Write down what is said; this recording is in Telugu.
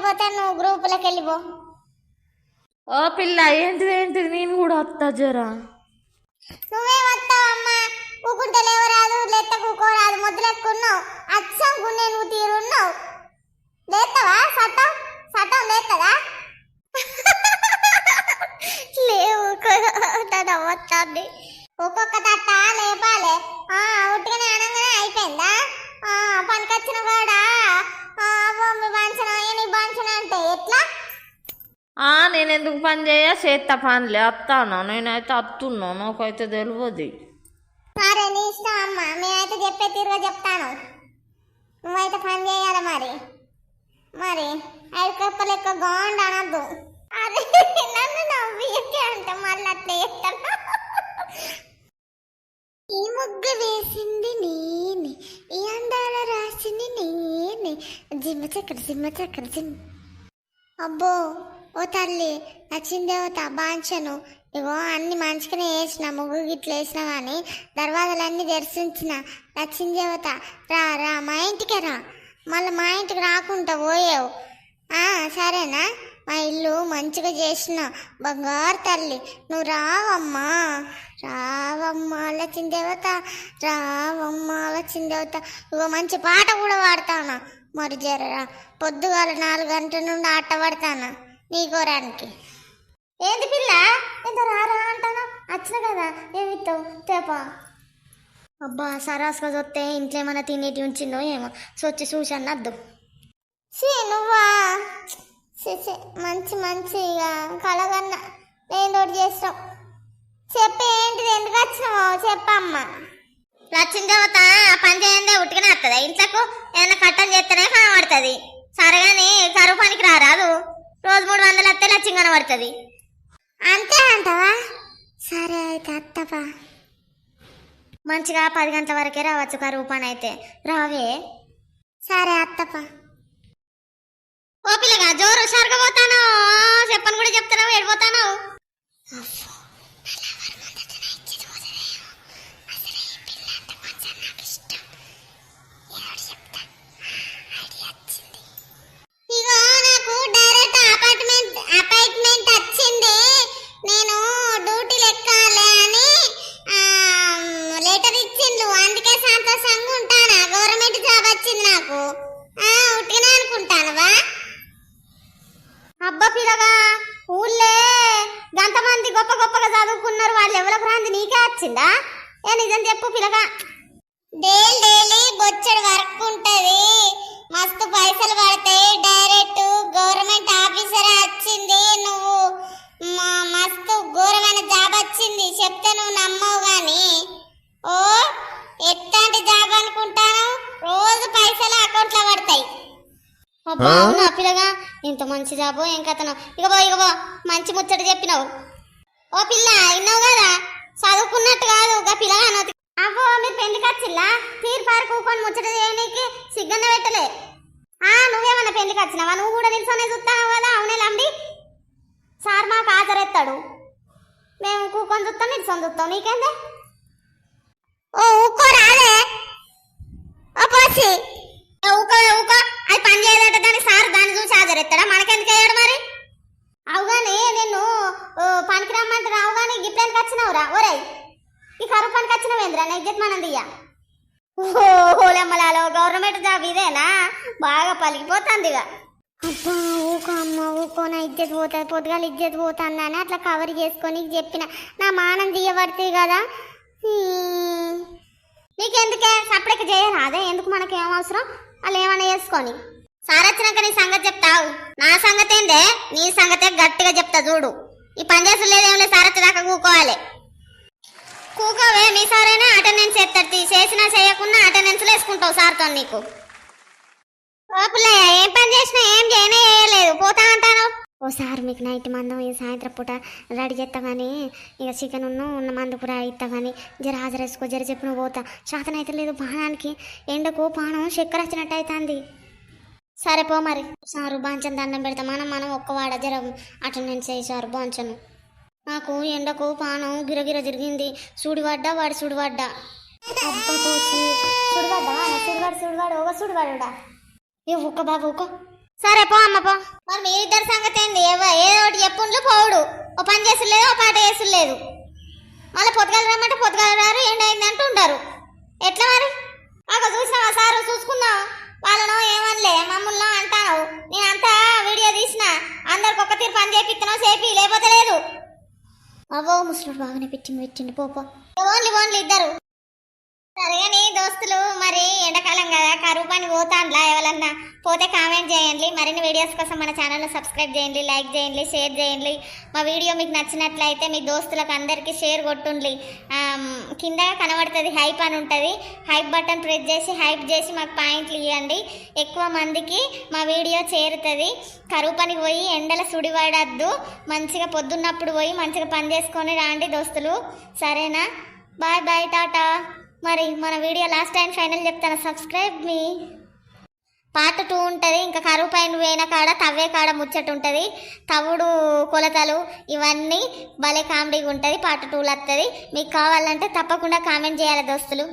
లేకపోతే నువ్వు గ్రూపులకు వెళ్ళిపో. ఓ పిల్ల ఏంటిది ఏంటిది, నేను కూడా వస్తా జరా. నువ్వేం వస్తావమ్మా, కూకుంటే లేవరాదు, లెట్ట కూకోరాదు, ముద్దులెక్కున్నావు, అచ్చం గుండె నువ్వు తీరున్నావు. లేస్తావా? సటం సటం లేస్తుందా? లేవు వస్తుంది. ఒక్కొక్క తట్ట లేపాలి. ఉట్టిగానే అనగానే అయిపోయిందా? పనికొచ్చిన కూడా మీ బాంచన నీ బాంచన అంటే ఎట్లా? నేను ఎందుకు పని చేస్తా పనిలే, వస్తాను. నేనైతే వస్తున్నాను, నాకైతే తెలియదు. సరే నీ ఇష్టం అమ్మ, మేమైతే చెప్పే తీరుగా చెప్తాను. నువ్వైతే పని చేయాలి. మరి మరి 5 కప్పలు ఎక్కువ గోండ్ అనద్దు. అదే నన్ను నవ్వికే అంటే మళ్ళీ అట్లా చేస్తాను. ఈ ముగ్గు వేసింది నేనే, ఈ అందాల రాసింది నేనే, జిమ్మ చక్కర జిమ్మ చక్కర జిమ్. అబ్బో ఓ తల్లి, నచ్చిందేవత బాంచను. ఇగో అన్ని మంచిగానే వేసిన, ముగ్గు గిట్ల వేసిన కానీ దర్వాజలన్నీ తెరిచించిన. నచ్చిందేవత రా రా, మా ఇంటికే రా. మళ్ళీ మా ఇంటికి రాకుండా పోయావు. సరేనా? మా ఇల్లు మంచిగా చేసిన బంగారు తల్లి, నువ్వు రావమ్మా రావమ్మా లచ్చిందేవత, రావమ్మా లచ్చిందేవత. ఇగో మంచి పాట కూడా పాడతానా. మరి జరరా పొద్దుగాల 4 గంటల నుండి ఆట పడతానా నీకోరానికి. ఏంది పిల్ల ఎంత రారా అంటానా? వచ్చిన కదా ఏమిస్తావు తేపా. అబ్బా సరాసుగా చూస్తే ఇంట్లో ఏమైనా తినేటి ఉంచిందో ఏమో, సొచ్చి చూసి అన్నద్దు. నువ్వా మంచి మంచిగా కలగన్నా నేను తోటి చేస్తాం. చెప్పి ఏంటిది, ఎందుకు వచ్చినావో చెప్పమ్మా. లచ్చిందేవత పని చేయందే ఉట్టిగానే వస్తుందా? ఇంట్లోకు ఏమైనా కట్టలు చేస్తేనే కనబడుతుంది. సరేగాని కరువు పనికి రారాదు, రోజు 300 వస్తే లచ్చింగ్ కనబడుతుంది. అంతే అంటావా? సరే అయితే అత్తపా. మంచిగా 10 గంటల వరకే రావచ్చు కరువు పని అయితే. రావే. సరే అత్తపా. ఓ పిల్లగా జోరు హుషారుగా పోతాను, చెప్పని కూడా చెప్తాను, ఏడిపోతాను. ఇగో నాకు డైరెక్ట్ అపాయింట్మెంట్ వచ్చింది. నేను డ్యూటీలు ఎక్కాలి అని లెటర్ ఇచ్చిండు. అందుకే సంతోషంగా ఉంటానా. గవర్నమెంట్ జాబ్ వచ్చింది నాకు. ఉట్టిగానే అనుకుంటానవా? అబ్బా పిల్లగా, ఊళ్ళే గంతమంది గొప్ప గొప్పగా చదువుకున్నారు, వాళ్ళు ఎవరికి రాంది నీకే వచ్చిందా? నిజం చెప్పు పిల్లగా. డైలీ బొచ్చడు వర్క్ ఉంటది, మస్తు పైసలు పడతాయి. డైరెక్ట్ గవర్నమెంట్ ఆఫీసర్ వచ్చింది. నువ్వు మస్తు ఘోరమైన జాబ్ వచ్చింది. చెప్తే నువ్వు నమ్మవు గాని. ఓ ఎట్లాంటి జాబ్ అనుకుంటాను, రోజు పైసలు అకౌంట్ లో పడతాయి. అవునా పిల్లగా, ఇంత మంచి జాబో ఏం కథను. ఇగబో మంచి ముచ్చట చెప్పినావు. ఓ పిల్ల విన్నావు కదా, చదువుకున్నట్టు కాదు గా పిల్లగా అనొద్దు. అబ్బో మీరు పెళ్లికి వచ్చిల్లా? తీర్పారు కూకొని ముచ్చట చేయనీకి సిగ్గన్న పెట్టలే. నువ్వేమన్నా పెళ్లికి వచ్చినావా? నువ్వు కూడా నిల్చొనే చూస్తావు కదా. అవునే లంబి, సార్ మాకు హాజరెత్తాడు, మేము కూకొని చూస్తాం, నిల్చొని చూస్తాం. నీకేందే? ఓ ఊకో రాలే. ఓ పోసి ఊకో అది పని చేయదట, దానికి సార్ దాన్ని చూసి హాజరెత్తాడా? మనకెందుకు అయ్యాడు మరి? అవుగానే నేను పనికి రమ్మంటే రావు కానీ గిట్లకి వచ్చినావురా. ఒరే ఈ కరువు పనికి వచ్చినవేంద్రా, నెగ్జెట్ మనం దియ్యా. ఓలెమ్మలాలో గవర్నమెంట్ జాబ్ ఇదేనా? బాగా పలికిపోతుంది ఇక. అబ్బా ఊకో అమ్మ ఊకో, నా ఇజ్జత్ పోతుంది, పొద్దుగాల ఇజ్జత్ పోతుందని అట్లా కవర్ చేసుకొని చెప్పిన. నా మానం తీయబడుతుంది కదా. నీకెందుకే సపరేట్గా చేయరాదే? ఎందుకు మనకి ఏం అవసరం, వాళ్ళు ఏమైనా చేసుకొని. సార్ వచ్చినాక నీ సంగతి చెప్తావు. నా సంగతి ఏందే? నీ సంగతే గట్టిగా చెప్తా చూడు. ఈ పని చేసులు లేదేం లేదు, సార్ వచ్చేదాకా కూకోవాలి. కూకోవే, మీ సారైనా అటెండెన్స్ ఎత్తాడు. చేసినా చేయకుండా అటెండెన్స్ వేసుకుంటావు సార్తో. నీకు పిల్లయ్య ఏం పని చేసినా ఏం చేయలేదు, పోతా అంటాను. ఓ సార్ మీకు నైట్ మందం ఈ సాయంత్రం పూట రెడీ చేస్తా కానీ, ఇక చికెన్ ఉన్న మందు కూర ఇస్తా కానీ జర హాజరేసుకో, జర చెప్పు. నువ్వు పోతా శాతం అయితే లేదు, బాణానికి ఎండకు పానం చక్కెర వచ్చినట్టు అవుతుంది. సరే పో మరి. సారు బాంచను దండం పెడతా. మనం ఒక్కవాడ జర అటెండెన్స్ చేసారు బాంచను. నాకు ఎండకు పానం గిరగిర తిరిగింది. సుడిపడ్డా వాడు సుడిపడ్డా. సుడిపడ్డా సుడివాడు ఓ సుడివాడుడా. ఏ ఊక బాబు ఊకో. సరే పో అమ్మ పో. మరి మీ ఇద్దరి సంగతి ఏంది? ఏదో ఒకటి చెప్పుండ్లు పోవుడు. ఓ పని చేసులేదు, ఓ పాట చేసులేదు. మళ్ళీ పొద్దుగాల రమ్మంటే పొద్దుగాల రారు, ఏంటైంది అంటుంటారు. ఎట్లా మరి? చూసినావా సారు? చూసుకుందాం. వాళ్ళను ఏమనలే, మమ్మల్ని అంటాను. నేనంతా వీడియో తీసిన, అందరికి ఒక్క తీరు పని చేపిస్తున్నావు, చేపి లేకపోతే లేదు. అవో ముసలుడు బాగానే పెట్టిండు పోపో. ఓన్లీ ఇద్దరు. సరేగాని దోస్తులు, మరి ఎండాకాలం కదా, కరువు పని పోతాండ్లా? ఎవరన్నా పోతే కామెంట్ చేయండి. మరిన్ని వీడియోస్ కోసం మన ఛానల్ను సబ్స్క్రైబ్ చేయండి, లైక్ చేయండి, షేర్ చేయండి. మా వీడియో మీకు నచ్చినట్లయితే మీ దోస్తులకు అందరికీ షేర్ కొట్టుండి. కింద కనబడుతుంది హైప్ అని ఉంటుంది. హైప్ బటన్ ప్రెస్ చేసి హైప్ చేసి మాకు పాయింట్లు ఇవ్వండి. ఎక్కువ మందికి మా వీడియో చేరుతుంది. కరువు పనికి పోయి ఎండల సుడిపడద్దు, మంచిగా పొద్దున్నప్పుడు పోయి మంచిగా పని చేసుకొని రాండి దోస్తులు. సరేనా? బాయ్ బాయ్, టాటా. మరి మన వీడియో లాస్ట్ టైం ఫైనల్ చెప్తాను, సబ్స్క్రైబ్ మీ. పార్ట్ 2 ఉంటుంది. ఇంకా కరువు పైన పోయిన కాడ తవ్వే కాడ ముచ్చట ఉంటుంది. తవ్వుడు కొలతలు ఇవన్నీ భలే కామెడీగా ఉంటుంది. పార్ట్ 2లో వస్తుంది. మీకు కావాలంటే తప్పకుండా కామెంట్ చేయాలి దోస్తులు.